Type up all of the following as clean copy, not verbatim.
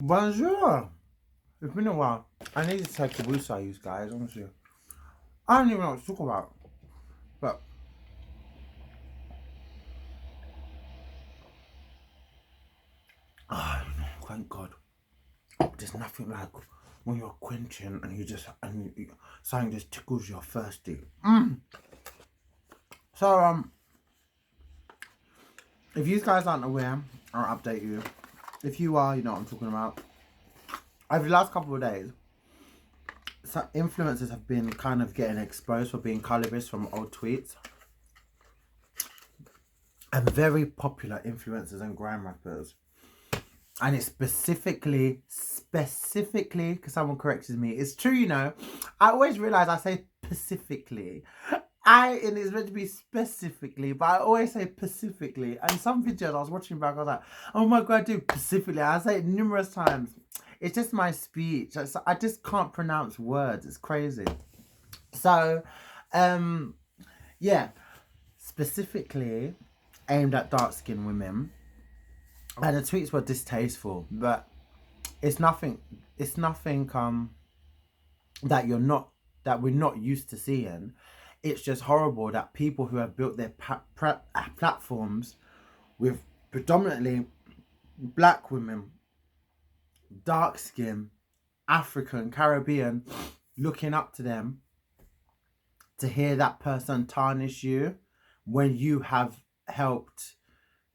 Bonjour. It's been a while. I need to take a woosah, you guys, honestly. I don't even know what to talk about. But, thank God. There's nothing like when you're quenching and something just tickles your thirsty. So, if you guys aren't aware, I'll update you. If you are, you know what I'm talking about. Over the last couple of days, some influencers have been kind of getting exposed for being colorist from old tweets. And very popular influencers and grime rappers. And it's specifically, because someone corrected me. It's true, you know. I always realize I say specifically. And it's meant to be specifically, but I always say specifically. And some videos I was watching back, I was like, oh my God, I do specifically. I say it numerous times. It's just my speech. I just can't pronounce words. It's crazy. So, yeah, specifically aimed at dark skinned women. And the tweets were distasteful, but it's nothing. It's nothing. That you're not that we're not used to seeing. It's just horrible that people who have built their platforms with predominantly black women, dark skin, African, Caribbean, looking up to them, to hear that person tarnish you when you have helped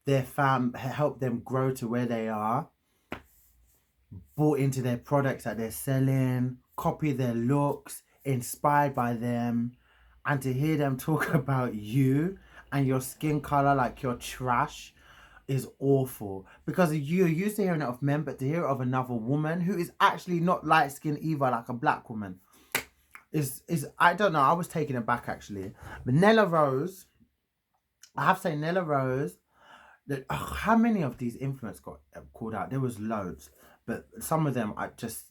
help them grow to where they are, bought into their products that they're selling, copy their looks, inspired by them, and to hear them talk about you and your skin color like you're trash is awful. Because you're used to hearing it of men, but to hear it of another woman who is actually not light skinned either, like a black woman, is I don't know. I was taken aback actually. But Nella Rose, I have to say Nella Rose. How many of these influencers got called out? There was loads, but some of them I just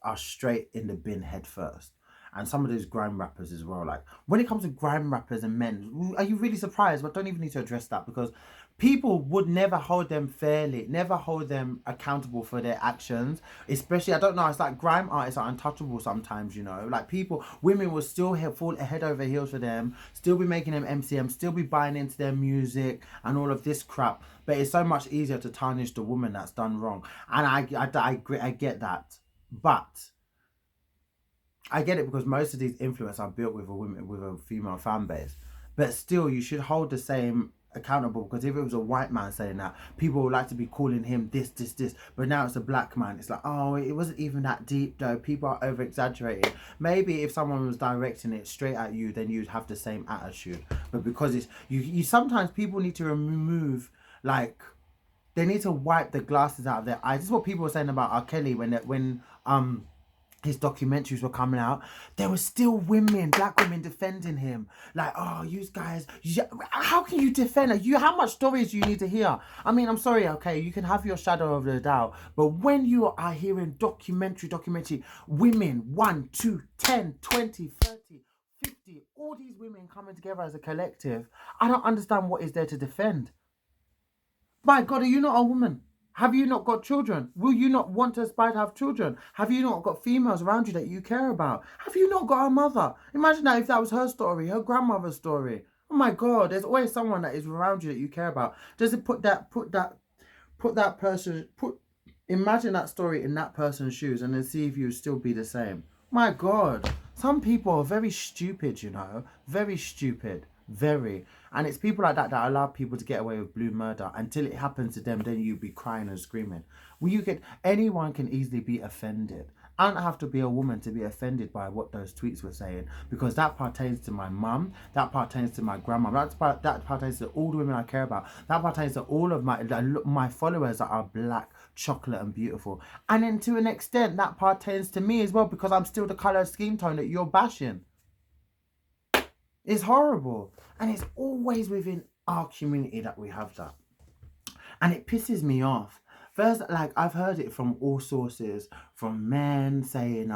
are straight in the bin head first. And some of those grime rappers as well. Like when it comes to grime rappers and men, are you really surprised? But don't even need to address that because people would never hold them fairly, never hold them accountable for their actions. Especially, I don't know, it's like grime artists are untouchable sometimes, you know. Like people, women will still fall head over heels for them, still be making them MCM, still be buying into their music and all of this crap. But it's so much easier to tarnish the woman that's done wrong. And I agree, I get that. But I get it because most of these influencers are built with a women with a female fan base, but still you should hold the same accountable because if it was a white man saying that, people would like to be calling him this, but now it's a black man. It's like, oh, it wasn't even that deep though. People are over exaggerating. Maybe if someone was directing it straight at you, then you'd have the same attitude. But because it's you sometimes people need to remove like they need to wipe the glasses out of their eyes. This is what people were saying about R. Kelly when his documentaries were coming out, there were still women, black women defending him. Like, oh, you guys, how can you defend her? How much stories do you need to hear? I mean, I'm sorry, okay, you can have your shadow of the doubt, but when you are hearing documentary, women, 1, 2, 10, 20, 30, 50, all these women coming together as a collective, I don't understand what is there to defend. My God, are you not a woman? Have you not got children? Will you not want to aspire to have children? Have you not got females around you that you care about? Have you not got a mother? Imagine that if that was her story, her grandmother's story. Oh my God, there's always someone that is around you that you care about. Does it put that person, imagine that story in that person's shoes and then see if you would still be the same. My God, some people are very stupid, you know, very stupid, very. And it's people like that that allow people to get away with blue murder until it happens to them. Then you'd be crying and screaming. Well, anyone can easily be offended. I don't have to be a woman to be offended by what those tweets were saying because that pertains to my mum, that pertains to my grandma, that pertains to all the women I care about, that pertains to all of my followers that are black, chocolate, and beautiful. And then to an extent, that pertains to me as well because I'm still the colour scheme tone that you're bashing. It's horrible. And it's always within our community that we have that. And it pisses me off. First, like I've heard it from all sources, from men saying,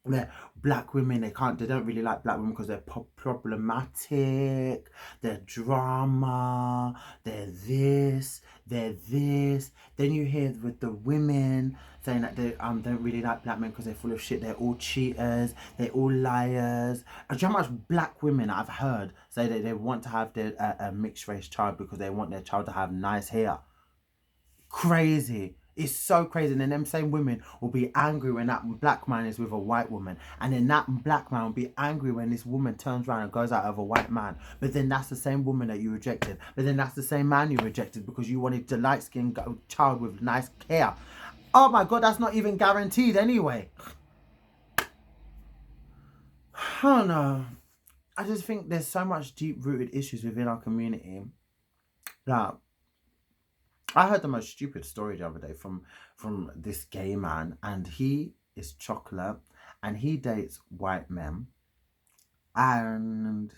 They're black women, they don't really like black women because they're problematic, they're drama, they're this. Then you hear with the women saying that they don't really like black men because they're full of shit, they're all cheaters, they're all liars. And do you know how much black women I've heard say that they want to have their a mixed race child because they want their child to have nice hair? Crazy. It's so crazy. And then them same women will be angry when that black man is with a white woman. And then that black man will be angry when this woman turns around and goes out of a white man. But then that's the same woman that you rejected. But then that's the same man you rejected because you wanted a light-skinned child with nice hair. Oh my God, that's not even guaranteed anyway. I don't know. I just think there's so much deep-rooted issues within our community that I heard the most stupid story the other day from this gay man, and he is chocolate, and he dates white men, and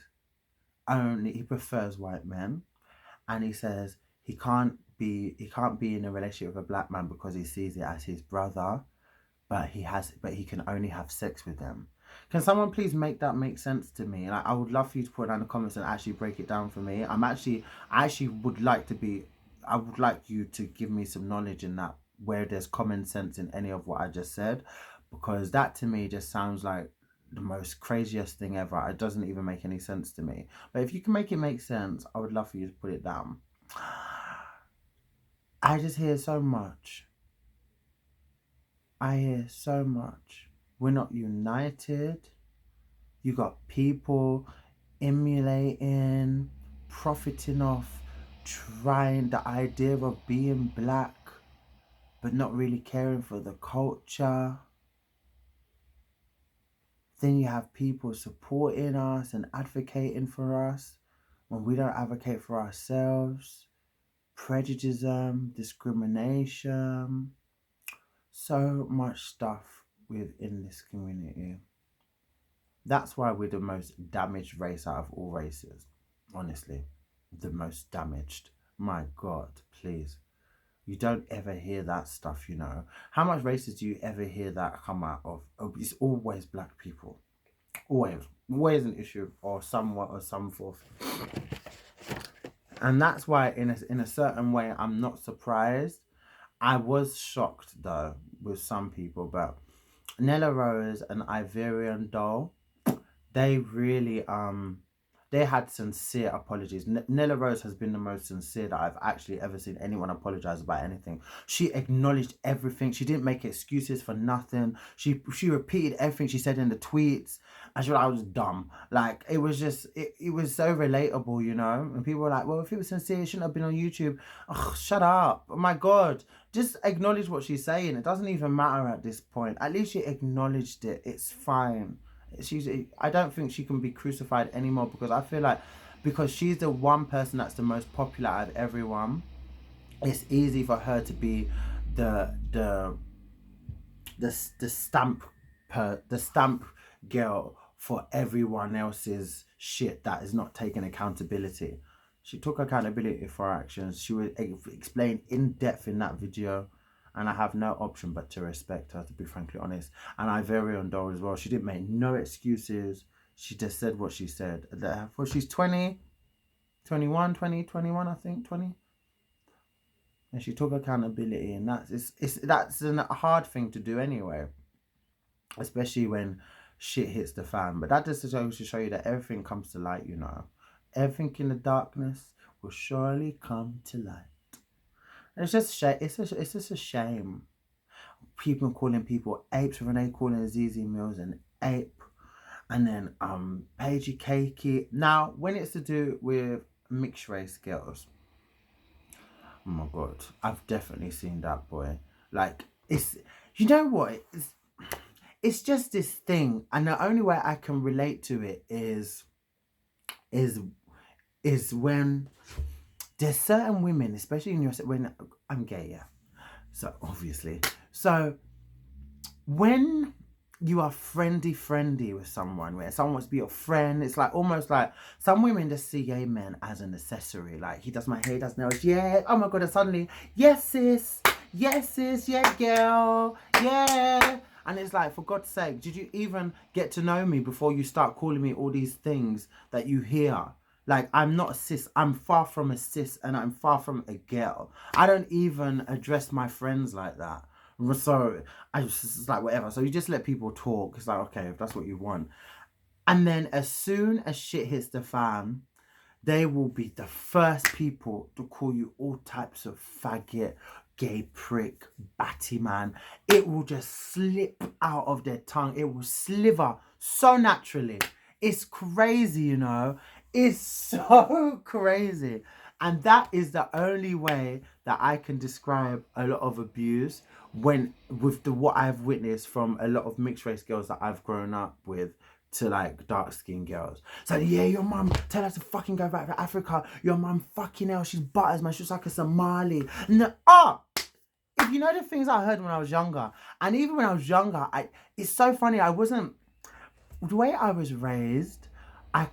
only he prefers white men, and he says he can't be in a relationship with a black man because he sees it as his brother, but he can only have sex with them. Can someone please make that make sense to me? Like, I would love for you to put it down in the comments and actually break it down for me. I actually would like to be, I would like you to give me some knowledge in that, where there's common sense in any of what I just said, because that to me just sounds like the most craziest thing ever. It doesn't even make any sense to me. But if you can make it make sense, I would love for you to put it down. I just hear so much. I hear so much. We're not united. You got people emulating, profiting off, trying the idea of being black, but not really caring for the culture. Then you have people supporting us and advocating for us when we don't advocate for ourselves. Prejudice, discrimination, so much stuff within this community. That's why we're the most damaged race out of all races. Honestly, the most damaged. My God, please. You don't ever hear that stuff, you know. How much races do you ever hear that come out of? Oh, it's always black people. Always. Always an issue or somewhat or some forth. And that's why in a certain way I'm not surprised. I was shocked though with some people, but Nella Rose and Ivorian doll, they really they had sincere apologies. Nella Rose has been the most sincere that I've actually ever seen anyone apologize about anything. She acknowledged everything. She didn't make excuses for nothing. She repeated everything she said in the tweets. I was dumb. Like, it was just, it was so relatable, you know? And people were like, well, if it was sincere, it shouldn't have been on YouTube. Oh, shut up. Oh my God. Just acknowledge what she's saying. It doesn't even matter at this point. At least she acknowledged it. It's fine. I don't think she can be crucified anymore, because I feel like because she's the one person that's the most popular out of everyone, it's easy for her to be the stamp girl for everyone else's shit that is not taking accountability. She took accountability for her actions. She would explain in depth in that video, and I have no option but to respect her, to be frankly honest. And I very Doll as well. She didn't make no excuses. She just said what she said. Well, she's 20, 21, 20, 21, I think, 20. And she took accountability, and that's a hard thing to do anyway, especially when shit hits the fan. But that just goes to show you that everything comes to light, you know. Everything in the darkness will surely come to light. It's just it's just a shame. People calling people apes. Renee calling Zizi Mills an ape, and then Paigey Cakey. Now, when it's to do with mixed race girls, oh my God, I've definitely seen that boy. Like, it's, you know what? It's just this thing, and the only way I can relate to it is when there's certain women, especially when I'm gay, yeah. So obviously, so when you are friendly with someone, where someone wants to be your friend, it's like almost like some women just see gay men as an accessory. Like, he does my hair, he does nails, yeah. Oh my God, and suddenly, yes sis, yeah girl, yeah. And it's like, for God's sake, did you even get to know me before you start calling me all these things that you hear? Like, I'm not a cis. I'm far from a cis, and I'm far from a girl. I don't even address my friends like that. So I just, it's like, whatever. So you just let people talk. It's like, okay, if that's what you want. And then as soon as shit hits the fan, they will be the first people to call you all types of faggot, gay prick, batty man. It will just slip out of their tongue. It will sliver so naturally. It's crazy, you know. It's so crazy. And that is the only way that I can describe a lot of abuse when with the what I've witnessed from a lot of mixed race girls that I've grown up with to like dark skinned girls. So yeah, your mum tell her to fucking go back to Africa. Your mum fucking hell, she's butters, man. She's like a Somali. No, if you know the things I heard when I was younger, and even when I was younger, it's so funny. I wasn't the way I was raised. I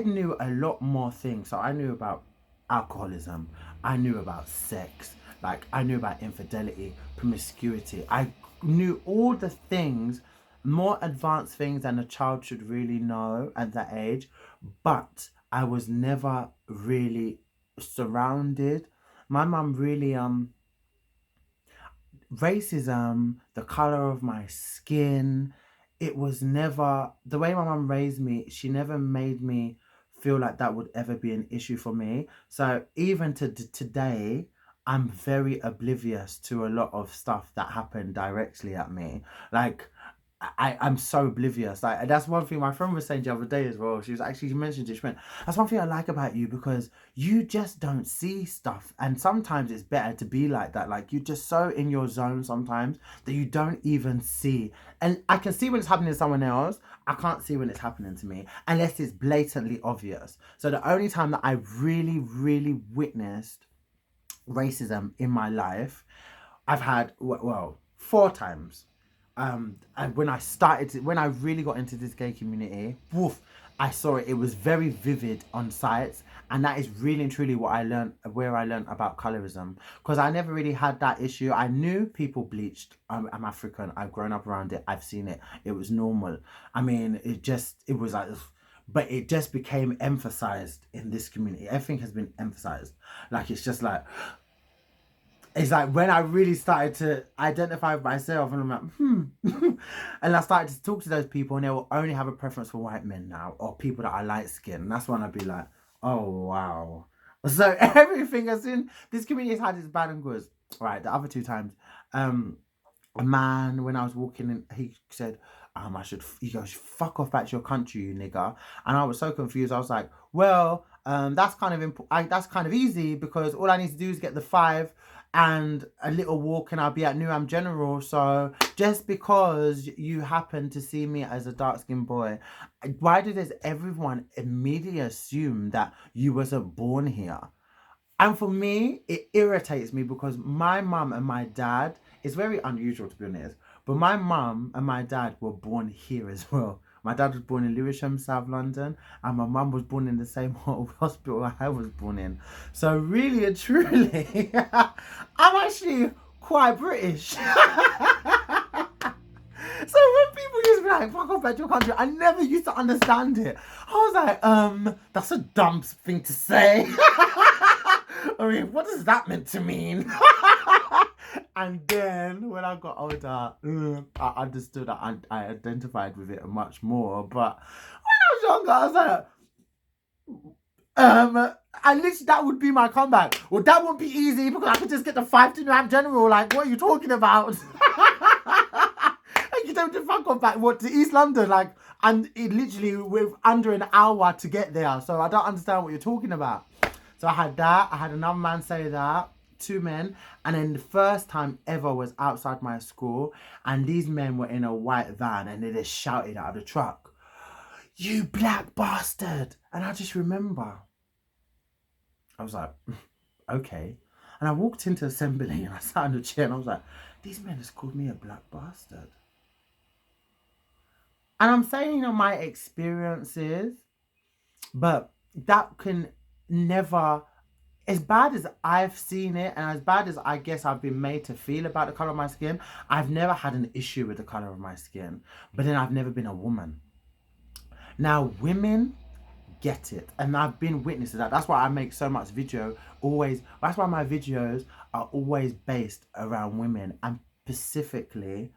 knew a lot more things. So I knew about alcoholism. I knew about sex. Like, I knew about infidelity, promiscuity. I knew all the things, more advanced things than a child should really know at that age. But I was never really surrounded. My mum really, racism, the color of my skin, it was never the way my mum raised me. She never made me feel like that would ever be an issue for me. So even to today, I'm very oblivious to a lot of stuff that happened directly at me. Like, I'm so oblivious. Like, that's one thing my friend was saying the other day as well. She mentioned it. She went, that's one thing I like about you, because you just don't see stuff. And sometimes it's better to be like that. Like, you're just so in your zone sometimes that you don't even see. And I can see when it's happening to someone else. I can't see when it's happening to me unless it's blatantly obvious. So the only time that I really, really witnessed racism in my life, I've had, well, 4 times. And when I really got into this gay community, woof, I saw it. It was very vivid on sites, and that is really and truly what I learned, where I learned about colorism, because I never really had that issue. I knew people bleached. I'm African. I've grown up around it. I've seen it. It was normal. I mean, it was like, but it just became emphasized in this community. Everything has been emphasized. Like, it's just like, it's like when I really started to identify with myself, and I'm like, and I started to talk to those people, and they will only have a preference for white men now, or people that are light skinned. And that's when I'd be like, oh wow. So everything has in this community has had its bad and goods. Right, the other 2 times, a man, when I was walking in, he said, he goes, fuck off back to your country, you nigger. And I was so confused. I was like, well, that's kind of that's kind of easy, because all I need to do is get the 5 and a little walk, and I'll be at Newham General. So just because you happen to see me as a dark-skinned boy, why does everyone immediately assume that you wasn't born here? And for me, it irritates me, because my mum and my dad, it's very unusual to be honest, but my mum and my dad were born here as well. My dad was born in Lewisham, South London, and my mum was born in the same hospital I was born in. So really and truly, I'm actually quite British. So when people used to be like, fuck off back to your country, I never used to understand it. I was like, that's a dumb thing to say. I mean, what does that meant to mean? And then when I got older, I understood, I identified with it much more. But when I was younger, I was like, and literally that would be my comeback. Well, that wouldn't be easy, because I could just get the 5 to Newham General. Like, what are you talking about? You don't fuck off back to East London, like, and it literally with under an hour to get there. So I don't understand what you're talking about. So I had that. I had another man say that. 2 men. And then the first time ever was outside my school, and these men were in a white van, and they just shouted out of the truck, "You black bastard!" And I just remember, I was like, okay. And I walked into assembly, and I sat in the chair, and I was like, these men just called me a black bastard. And I'm saying, my experiences, but that can never as bad as I've seen it, and as bad as I guess I've been made to feel about the color of my skin, I've never had an issue with the color of my skin. But then I've never been a woman. Now, women get it, and I've been witness to that. That's why I make so much video. Always, that's why my videos are always based around women, and specifically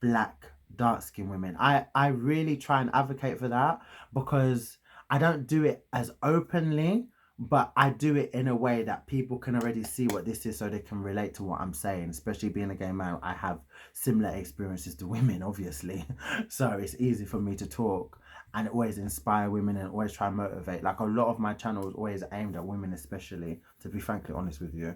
black dark skinned women. I really try and advocate for that because I don't do it as openly, but I do it in a way that people can already see what this is so they can relate to what I'm saying. Especially being a gay man, I have similar experiences to women, obviously. So it's easy for me to talk and always inspire women and always try and motivate. Like a lot of my channel is always aimed at women, especially, to be frankly honest with you.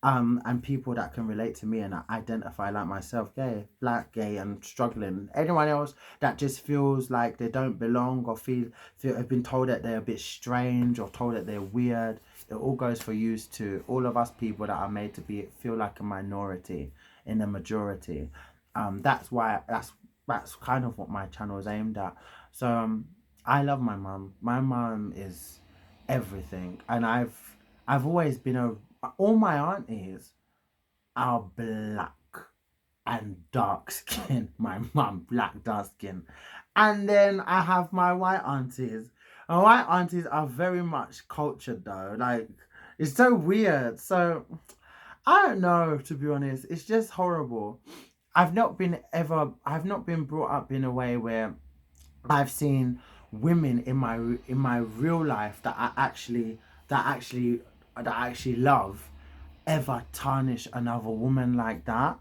And people that can relate to me and identify like myself, gay, black, gay, and struggling. Anyone else that just feels like they don't belong or feel have been told that they're a bit strange or told that they're weird. It all goes for use to all of us people that are made to feel like a minority in the majority. That's why that's kind of what my channel is aimed at. So I love my mum. My mum is everything, and I've always been all my aunties are black and dark skin. My mum, black, dark skin. And then I have my white aunties. And white aunties are very much cultured though. Like, it's so weird. So, I don't know, to be honest. It's just horrible. I've not been brought up in a way where I've seen women in my real life that actually love ever tarnish another woman like that.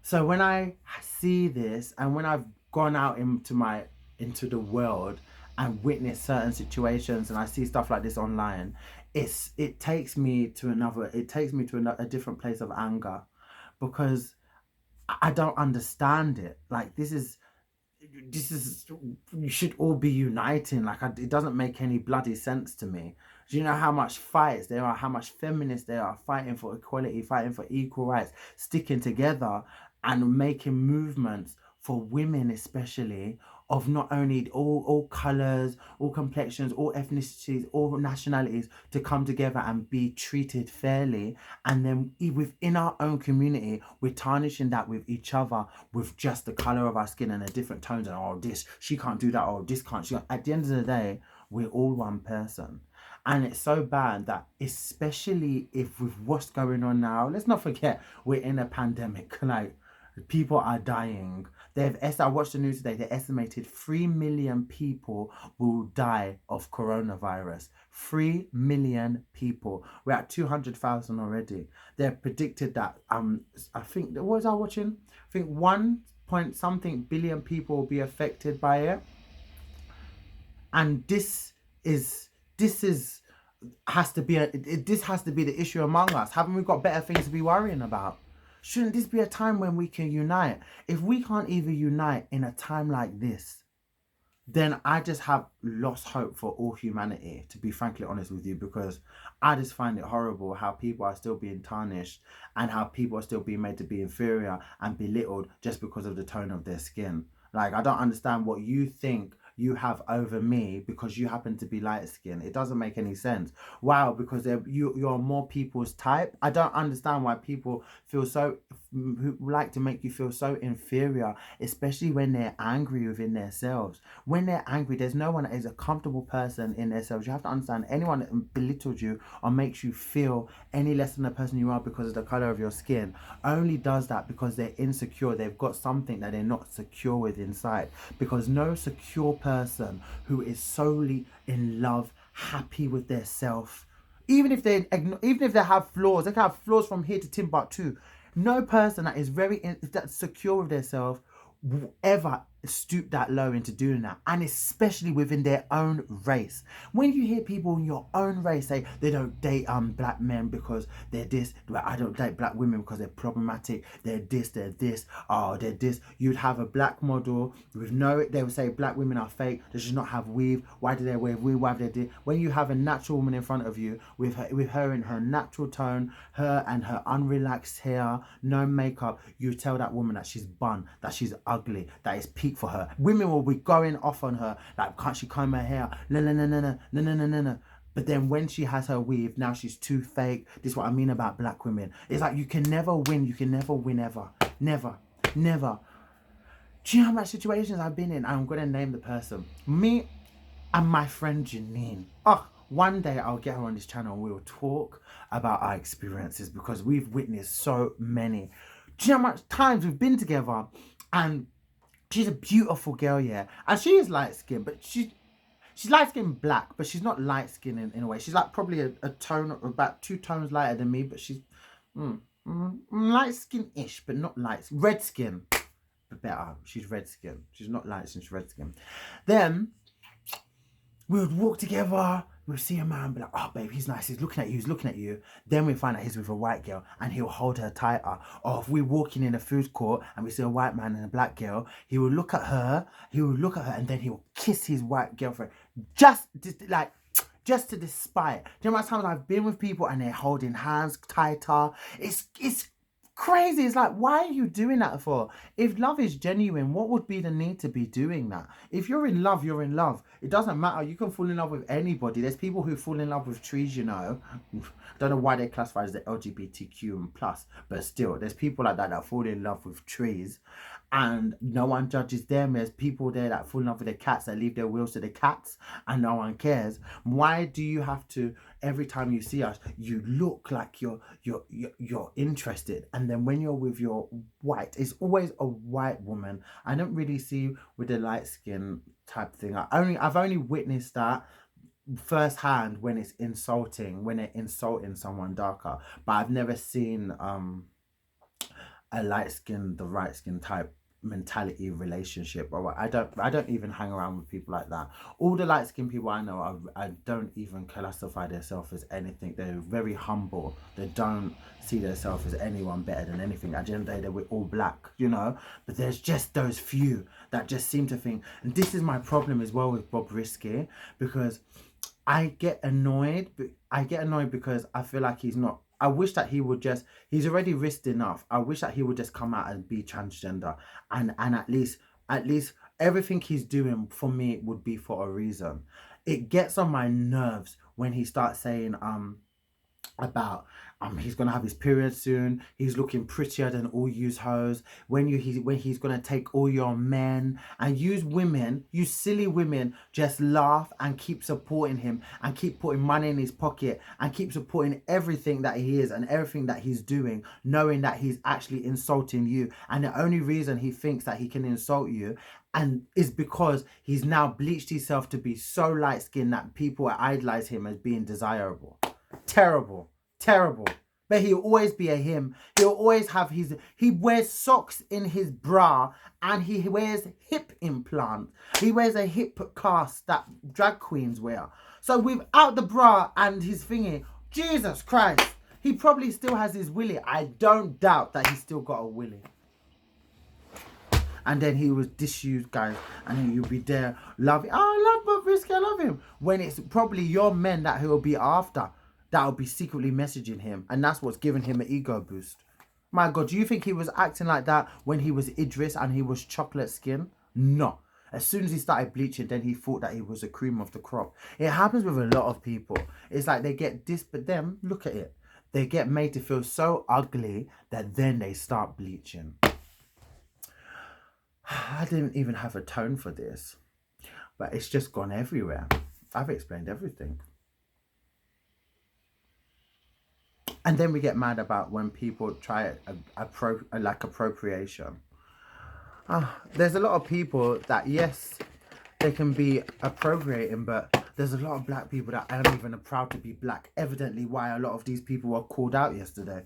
So when I see this and when I've gone out into the world and witnessed certain situations and I see stuff like this online, it takes me to a different place of anger because I don't understand it. Like this is you should all be uniting. Like it doesn't make any bloody sense to me. Do you know how much fights there are, how much feminists there are fighting for equality, fighting for equal rights, sticking together and making movements for women, especially of not only all colors, all complexions, all ethnicities, all nationalities to come together and be treated fairly. And then within our own community, we're tarnishing that with each other with just the color of our skin and the different tones. And oh, this, she can't do that. Oh, this can't. At the end of the day, we're all one person. And it's so bad that, especially if with what's going on now, let's not forget we're in a pandemic. Like, people are dying. I watched the news today. They estimated 3 million people will die of coronavirus. 3 million people. We're at 200,000 already. They're predicted that I think what was I watching? I think 1 point something billion people will be affected by it. And this has to be the issue among us. Haven't we got better things to be worrying about? Shouldn't this be a time when we can unite? If we can't even unite in a time like this, then I just have lost hope for all humanity, to be frankly honest with you, because I just find it horrible how people are still being tarnished and how people are still being made to be inferior and belittled just because of the tone of their skin. Like, I don't understand what you think you have over me because you happen to be light skinned. It doesn't make any sense. Wow, because you're more people's type. I don't understand why people feel so, who like to make you feel so inferior, especially when they're angry within themselves. When they're angry, there's no one that is a comfortable person in themselves. You have to understand, anyone that belittles you or makes you feel any less than the person you are because of the color of your skin only does that because they're insecure. They've got something that they're not secure with inside. Because no secure person who is solely in love, happy with their self, even if they have flaws, they can have flaws from here to Timbuktu. No person that is that's secure with their self will ever stoop that low into doing that, and especially within their own race. When you hear people in your own race say they don't date black men because they're this, I don't date black women because they're problematic, they're this, oh, they're this. You'd have a black model with they would say black women are fake, they should not have weave, why do they wear weave, why do they do? When you have a natural woman in front of you with her in her natural tone, her and her unrelaxed hair, no makeup, you tell that woman that she's bun, that she's ugly, that is peak for her. Women will be going off on her like, can't she comb her hair? No. But then when she has her weave, now she's too fake. This is what I mean about black women. It's like you can never win. You can never win ever. Never. Never. Do you know how much situations I've been in? I'm going to name the person. Me and my friend Janine. Oh, one day I'll get her on this channel and we'll talk about our experiences because we've witnessed so many. Do you know how much times we've been together? And she's a beautiful girl, yeah. And she is light skinned, but she's light skinned black, but she's not light skinned in a way. She's like probably a tone, about 2 tones lighter than me, but she's light skin ish, but not light. Red skin, but better. She's red skin. She's not light skin, she's red skin. Then we would walk together, we'd see a man, be like, oh babe, he's nice, he's looking at you, he's looking at you. Then we find out he's with a white girl and he'll hold her tighter. Or if we're walking in a food court and we see a white man and a black girl, he will look at her, and then he'll kiss his white girlfriend. Just to despite. Do you know how many times I've been with people and they're holding hands tighter? It's crazy. It's like, why are you doing that for? If love is genuine, what would be the need to be doing that? If you're in love, you're in love. It doesn't matter. You can fall in love with anybody. There's people who fall in love with trees, you know. Don't know why they classify as the LGBTQ and plus, but still, there's people like that fall in love with trees and no one judges them. There's people there that fall in love with the cats, that leave their wills to the cats and no one cares. Why do you have to, every time you see us, you look like you're interested, and then when you're with your white, it's always a white woman. I don't really see with the light skin type thing. I've only witnessed that firsthand when it's insulting, when they're insulting someone darker, but I've never seen a light skin, the right skin type mentality relationship. Or I don't even hang around with people like that. All the light skinned people I know, I don't even classify themselves as anything. They're very humble. They don't see themselves as anyone better than anything. At the end of the day, we're all black, you know. But there's just those few that just seem to think, and this is my problem as well with Bob Risky, because I get annoyed because I feel like he's not. I wish that he would just, he's already risked enough. I wish that he would just come out and be transgender. And at least everything he's doing for me would be for a reason. It gets on my nerves when he starts saying about he's gonna have his period soon, he's looking prettier than all yous hoes, when he's gonna take all your men, and use women, you silly women, just laugh and keep supporting him and keep putting money in his pocket and keep supporting everything that he is and everything that he's doing, knowing that he's actually insulting you. And the only reason he thinks that he can insult you and is because he's now bleached himself to be so light skinned that people idolize him as being desirable. Terrible. But he'll always be a him. He'll always have he wears socks in his bra and he wears hip implant. He wears a hip cast that drag queens wear. So without the bra and his thingy, Jesus Christ, he probably still has his willy. I don't doubt that he's still got a willy. And then he was disused, guys, and then you'll be there loving, oh, I love Bob Risky, I love him, when it's probably your men that he'll be after, that'll be secretly messaging him, and that's what's giving him an ego boost. My God, do you think he was acting like that when he was Idris and he was chocolate skin? No. As soon as he started bleaching, then he thought that he was a cream of the crop. It happens with a lot of people. It's like they get this, but then, look at it. They get made to feel so ugly that then they start bleaching. I didn't even have a tone for this, but it's just gone everywhere. I've explained everything. And then we get mad about when people try appropriation. There's a lot of people that, yes, they can be appropriating, but there's a lot of black people that aren't even proud to be black. Evidently why a lot of these people were called out yesterday.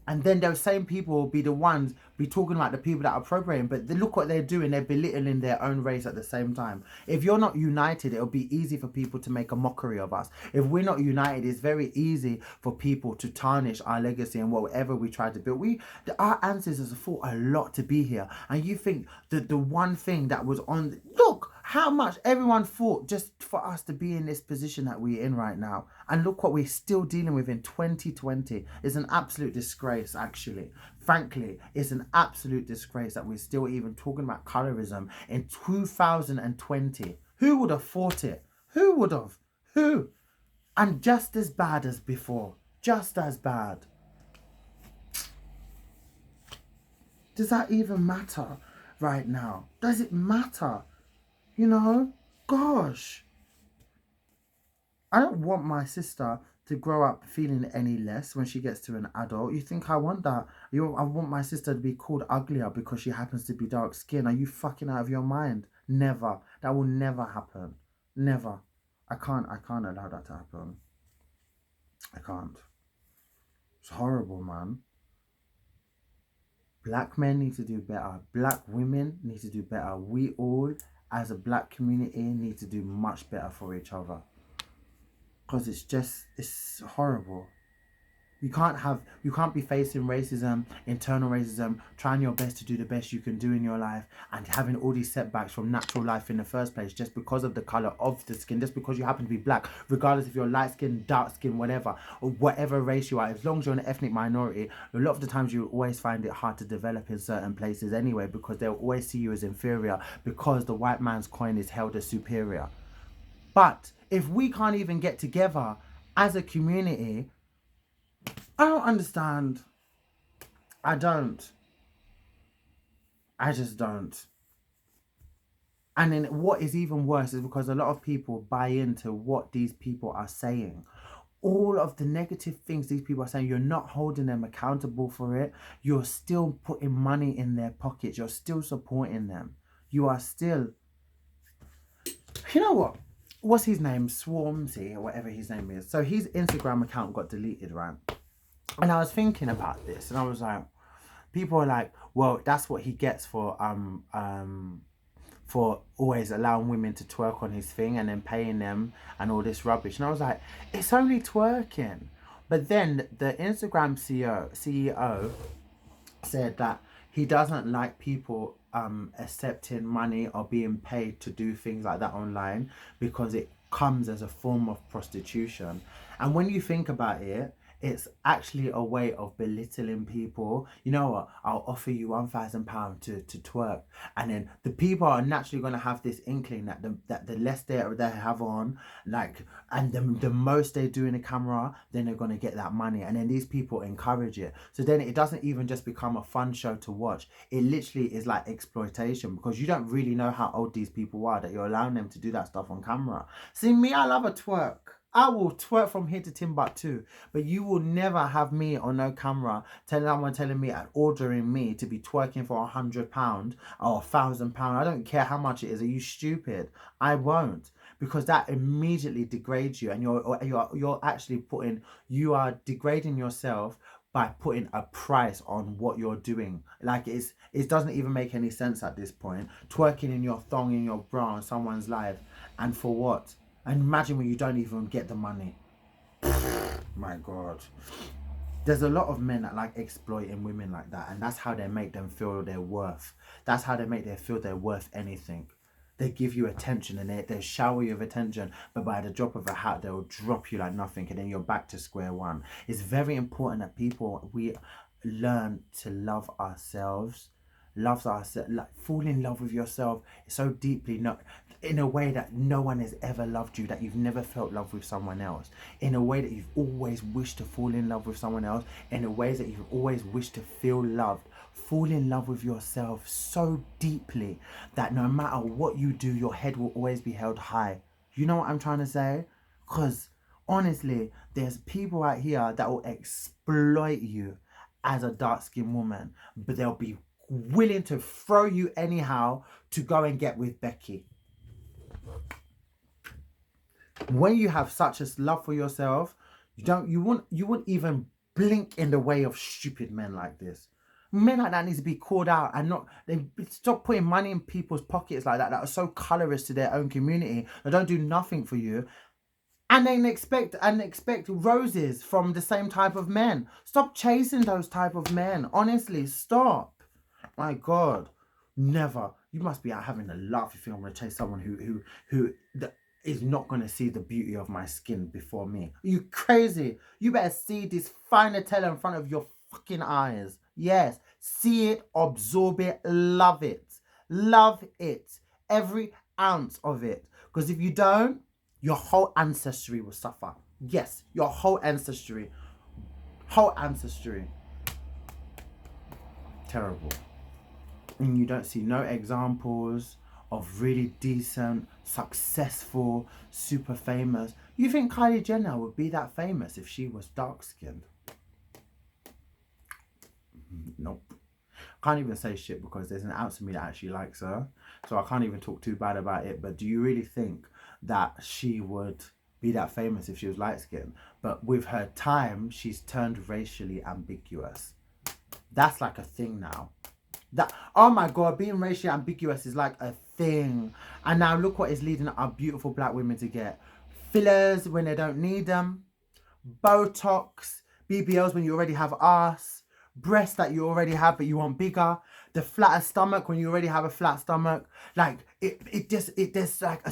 And then those same people will be the ones be talking about the people that are appropriating, but look what they're doing. They're belittling their own race at the same time. If you're not united, it'll be easy for people to make a mockery of us. If we're not united, it's very easy for people to tarnish our legacy and whatever we try to build. Our ancestors fought a lot to be here. And you think that the one thing that was on, look how much everyone fought just for us to be in this position that we're in right now. And look what we're still dealing with in 2020. It's an absolute disgrace, actually. Frankly, it's an absolute disgrace that we're still even talking about colorism in 2020. Who would have fought it? Who would have? Who? And just as bad as before. Just as bad. Does that even matter right now? Does it matter? You know? Gosh. I don't want my sister to grow up feeling any less when she gets to an adult. You think I want that? I want my sister to be called uglier because she happens to be dark skinned. Are you fucking out of your mind? Never. That will never happen. Never. I can't allow that to happen. I can't. It's horrible, man. Black men need to do better. Black women need to do better. We all, as a black community, need to do much better for each other. Because it's horrible. You can't be facing racism, internal racism, trying your best to do the best you can do in your life and having all these setbacks from natural life in the first place just because of the colour of the skin, just because you happen to be black, regardless if you're light skin, dark skin, whatever, or whatever race you are. As long as you're an ethnic minority, a lot of the times you always find it hard to develop in certain places anyway, because they'll always see you as inferior because the white man's coin is held as superior. But if we can't even get together as a community, I don't understand. I don't. I just don't. And then what is even worse is because a lot of people buy into what these people are saying. All of the negative things these people are saying, you're not holding them accountable for it. You're still putting money in their pockets. You're still supporting them. You are still... You know what? What's his name? Swarmzy or whatever his name is. So his Instagram account got deleted, right? And I was thinking about this, and I was like, people are like, well, that's what he gets for always allowing women to twerk on his thing and then paying them and all this rubbish. And I was like, it's only twerking. But then the Instagram CEO said that he doesn't like people accepting money or being paid to do things like that online because it comes as a form of prostitution. And when you think about it, it's actually a way of belittling people. You know what? I'll offer you £1,000 to twerk, and then the people are naturally going to have this inkling that the less they have on, like, and the most they do in the camera, then they're going to get that money, and then these people encourage it. So then it doesn't even just become a fun show to watch. It literally is like exploitation, because you don't really know how old these people are that you're allowing them to do that stuff on camera. See, me, I love a twerk. I will twerk from here to Timbuktu, but you will never have me on no camera telling me and ordering me to be twerking for £100 or £1,000. I don't care how much it is. Are you stupid? I won't, because that immediately degrades you, and you're actually you are degrading yourself by putting a price on what you're doing. Like, it doesn't even make any sense at this point. Twerking in your thong, in your bra on someone's life, and for what? And imagine when you don't even get the money. My God. There's a lot of men that like exploiting women like that, and that's how they make them feel their worth. That's how they make them feel they're worth anything. They give you attention, and they shower you with attention, but by the drop of a hat, they'll drop you like nothing, and then you're back to square one. It's very important that we learn to love ourselves. Fall in love with yourself so deeply, not in a way that no one has ever loved you, that you've never felt love with someone else, in a way that you've always wished to fall in love with someone else, in a way that you've always wished to feel loved. Fall in love with yourself so deeply that no matter what you do, your head will always be held high. You know what I'm trying to say? Because honestly, there's people out here that will exploit you as a dark-skinned woman, but they'll be willing to throw you anyhow to go and get with Becky. When you have such a love for yourself, you wouldn't even blink in the way of stupid men like this. Men like that need to be called out, and they stop putting money in people's pockets like that are so colorist to their own community. They don't do nothing for you, and they expect roses from the same type of men. Stop chasing those type of men. Honestly, stop. My God, never. You must be out having a laugh if you're going to chase someone who is not going to see the beauty of my skin before me. Are you crazy? You better see this fine Nutella in front of your fucking eyes. Yes, see it, absorb it, love it. Love it. Every ounce of it. Because if you don't, your whole ancestry will suffer. Yes, your whole ancestry. Whole ancestry. Terrible. And you don't see no examples of really decent, successful, super famous. You think Kylie Jenner would be that famous if she was dark skinned? Nope. Can't even say shit because there's an ounce of me that actually likes her. So I can't even talk too bad about it. But do you really think that she would be that famous if she was light skinned? But with her time, she's turned racially ambiguous. That's like a thing now. That, oh my god, being racially ambiguous is like a thing. And now look what is leading our beautiful black women to get fillers when they don't need them, Botox, BBLs when you already have arse, breasts that you already have but you want bigger, the flatter stomach when you already have a flat stomach. Like there's like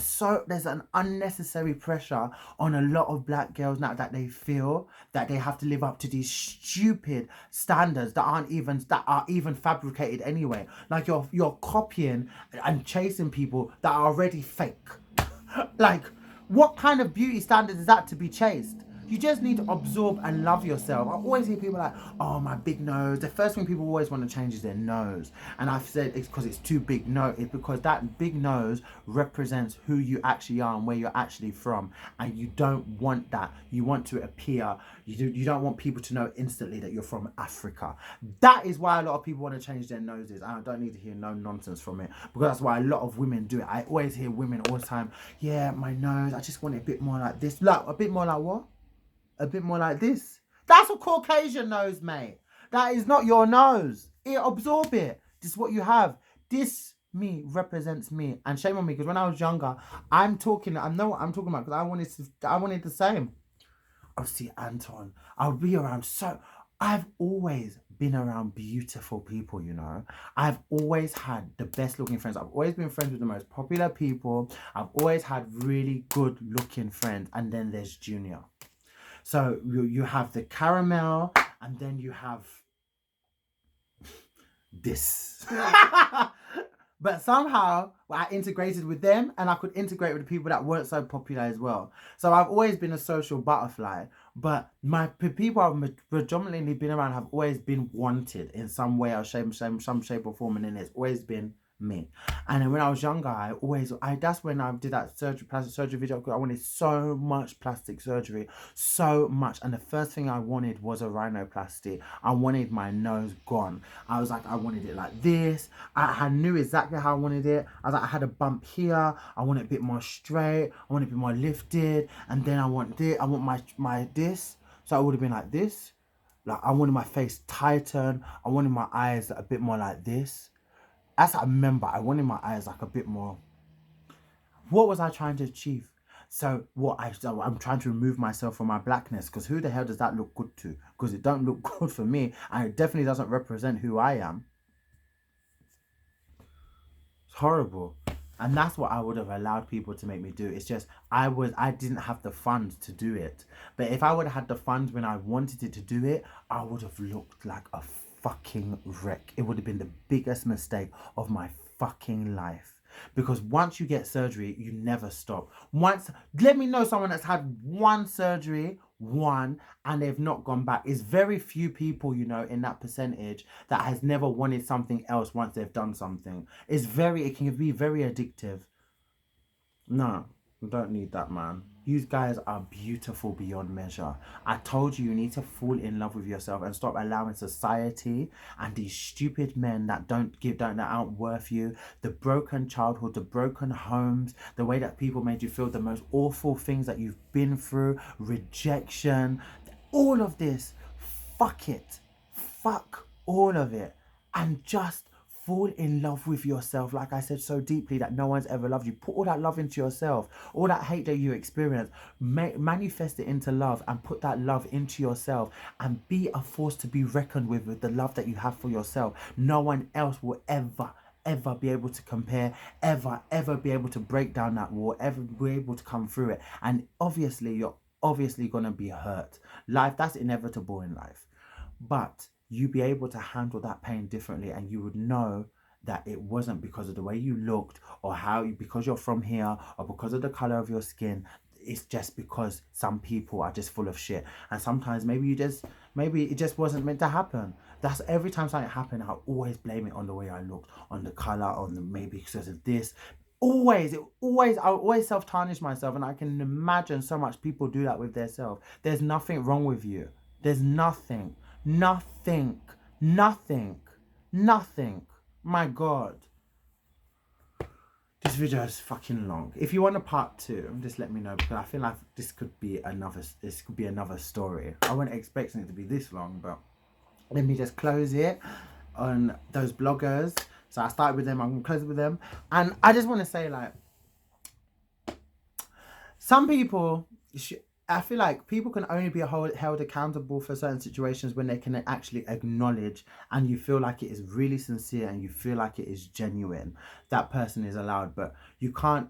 there's an unnecessary pressure on a lot of black girls now that they feel that they have to live up to these stupid standards that are even fabricated anyway. Like you're copying and chasing people that are already fake. Like, what kind of beauty standard is that to be chased? You just need to absorb and love yourself. I always hear people like, oh, my big nose. The first thing people always want to change is their nose. And I've said it's because it's too big. No, it's because that big nose represents who you actually are and where you're actually from. And you don't want that. You want to appear. You don't want people to know instantly that you're from Africa. That is why a lot of people want to change their noses. And I don't need to hear no nonsense from it. Because that's why a lot of women do it. I always hear women all the time, yeah, my nose, I just want it a bit more like this. Look, a bit more like what? A bit more like this. That's a Caucasian nose, mate. That is not your nose. Absorb it. This is what you have. This me represents me. And shame on me, because when I was younger, I know what I'm talking about, because I wanted the same. I'll see Anton. I'll be around I've always been around beautiful people, you know. I've always had the best looking friends. I've always been friends with the most popular people. I've always had really good looking friends. And then there's Junior. So you have the caramel, and then you have this. But somehow I integrated with them, and I could integrate with the people that weren't so popular as well. So I've always been a social butterfly, but the people I've predominantly been around have always been wanted in some way or some shape or form, and then it's always been me. And then when I was younger, that's when I did that plastic surgery video, because I wanted so much plastic surgery, so much. And the first thing I wanted was a rhinoplasty. I wanted my nose gone. I was like, I wanted it like this. I knew exactly how I wanted it. I was like, I had a bump here. I want it a bit more straight. I want it a bit more lifted. And then I want this. I want my this. So it would have been like this. Like, I wanted my face tightened. I wanted my eyes a bit more like this. As I remember, I wanted my eyes like a bit more. What was I trying to achieve? So I'm trying to remove myself from my blackness, because who the hell does that look good to? Because it don't look good for me, and it definitely doesn't represent who I am. It's horrible. And that's what I would have allowed people to make me do. It's just I didn't have the funds to do it. But if I would have had the funds when I wanted it to do it, I would have looked like a fucking wreck. It would have been the biggest mistake of my fucking life. Because once you get surgery, you never stop. Let me know someone that's had one surgery, and they've not gone back. It's very few people, you know, in that percentage that has never wanted something else once they've done something. It can be very addictive. No, you don't need that, man. You guys are beautiful beyond measure. I told you need to fall in love with yourself and stop allowing society and these stupid men that that aren't worth you, the broken childhood, the broken homes, the way that people made you feel, the most awful things that you've been through, rejection, all of this. Fuck it. Fuck all of it. And just fall in love with yourself, like I said, so deeply that no one's ever loved you. Put all that love into yourself. All that hate that you experience, manifest it into love, and put that love into yourself, and be a force to be reckoned with the love that you have for yourself. No one else will ever be able to compare, ever be able to break down that wall, ever be able to come through it. And obviously you're going to be hurt. That's inevitable in life. But you be able to handle that pain differently, and you would know that it wasn't because of the way you looked, or because you're from here, or because of the color of your skin. it's just because some people are just full of shit, and sometimes maybe it just wasn't meant to happen. That's every time something happened, I always blame it on the way I looked, on the color, on the maybe because of this. I always self-tarnish myself, and I can imagine so much people do that with their self. There's nothing wrong with you. There's nothing. My God. This video is fucking long. If you want a part 2, just let me know, because I feel like this could be another story. I wasn't expecting it to be this long, but let me just close it on those bloggers. So I started with them, I'm gonna close it with them. And I just want to say, like, some people, I feel like people can only be held accountable for certain situations when they can actually acknowledge, and you feel like it is really sincere and you feel like it is genuine. That person is allowed, but you can't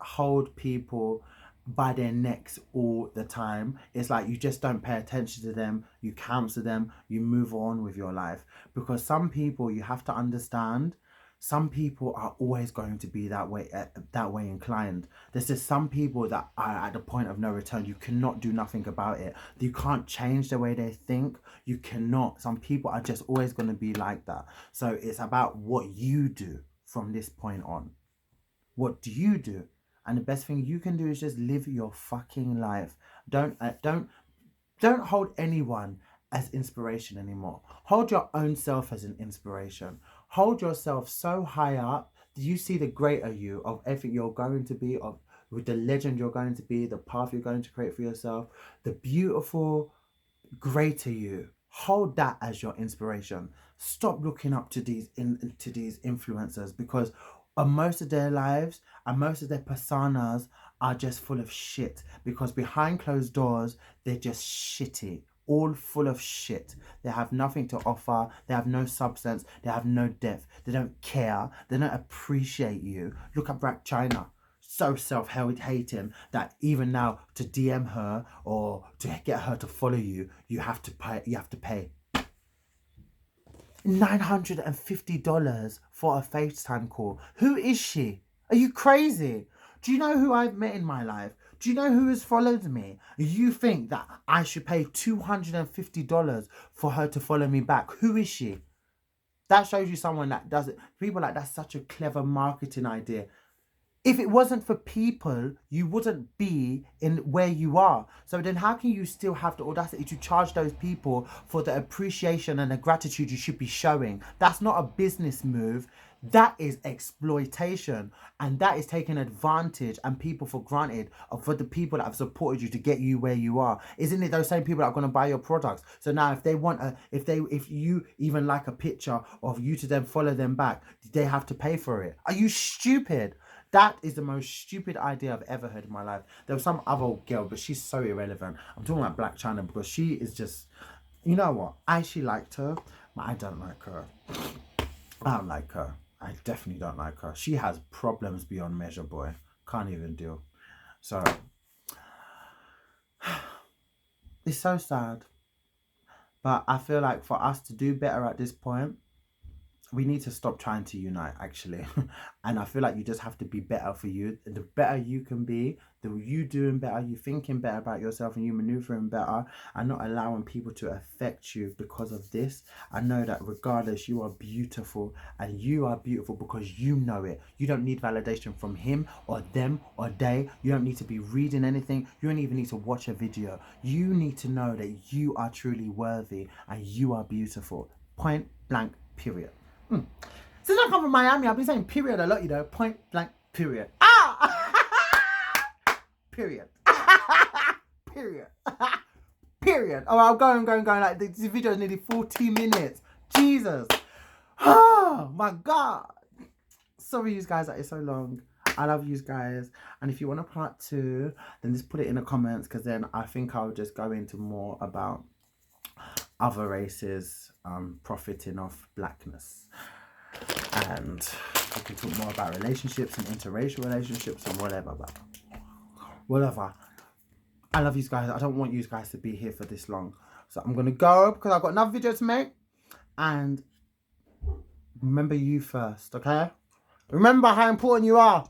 hold people by their necks all the time. It's like you just don't pay attention to them, you counsel them, you move on with your life. Because some people, you have to understand, some people are always going to be that way inclined. There's just some people that are at the point of no return. You cannot do nothing about it. You can't change the way they think. You cannot. Some people are just always going to be like that. So it's about what you do from this point on. What do you do? And the best thing you can do is just live your fucking life. Don't hold anyone as inspiration anymore. Hold your own self as an inspiration. Hold yourself so high up that you see the greater you of everything you're going to be, of with the legend you're going to be, the path you're going to create for yourself, the beautiful, greater you. Hold that as your inspiration. Stop looking up to these influencers, because most of their lives and most of their personas are just full of shit, because behind closed doors they're just shitty, all full of shit. They have nothing to offer, they have no substance, they have no depth, they don't care, they don't appreciate you. Look at Black China, so self-hating that even now to DM her or to get her to follow you, you have to pay $950 for a FaceTime call. Who is she? Are you crazy? Do you know who I've met in my life? Do you know who has followed me? You think that I should pay $250 for her to follow me back? Who is she? That shows you someone that does it. People like, that's such a clever marketing idea. If it wasn't for people, you wouldn't be in where you are. So then how can you still have the audacity to charge those people for the appreciation and the gratitude you should be showing? That's not a business move. That is exploitation. And that is taking advantage and people for granted for the people that have supported you to get you where you are. Isn't it those same people that are going to buy your products? So now if they want if you even like a picture of you to then follow them back, they have to pay for it. Are you stupid? That is the most stupid idea I've ever heard in my life. There was some other girl, but she's so irrelevant. I'm talking about Black China because she is just, you know what? I actually liked her, but I don't like her. I don't like her. I definitely don't like her. She has problems beyond measure, boy. Can't even deal. So, it's so sad. But I feel like for us to do better at this point, we need to stop trying to unite, actually. And I feel like you just have to be better for you. The better you can be, the you doing better, you thinking better about yourself, and you maneuvering better, and not allowing people to affect you because of this. I know that regardless, you are beautiful, and you are beautiful because you know it. You don't need validation from him or them or they. You don't need to be reading anything. You don't even need to watch a video. You need to know that you are truly worthy and you are beautiful. Point blank, period. Since I come from Miami, I've been saying period a lot, you know. Point blank, period. Period. Period. Period. Oh, I'm going. Like, this video is nearly 40 minutes. Jesus. Oh, my God. Sorry, you guys, that is so long. I love you guys. And if you want a part 2, then just put it in the comments, because then I think I'll just go into more about other races profiting off blackness, and we can talk more about relationships and interracial relationships and whatever. I love you guys. I don't want you guys to be here for this long, so I'm gonna go because I've got another video to make. And remember you first, okay? Remember how important you are.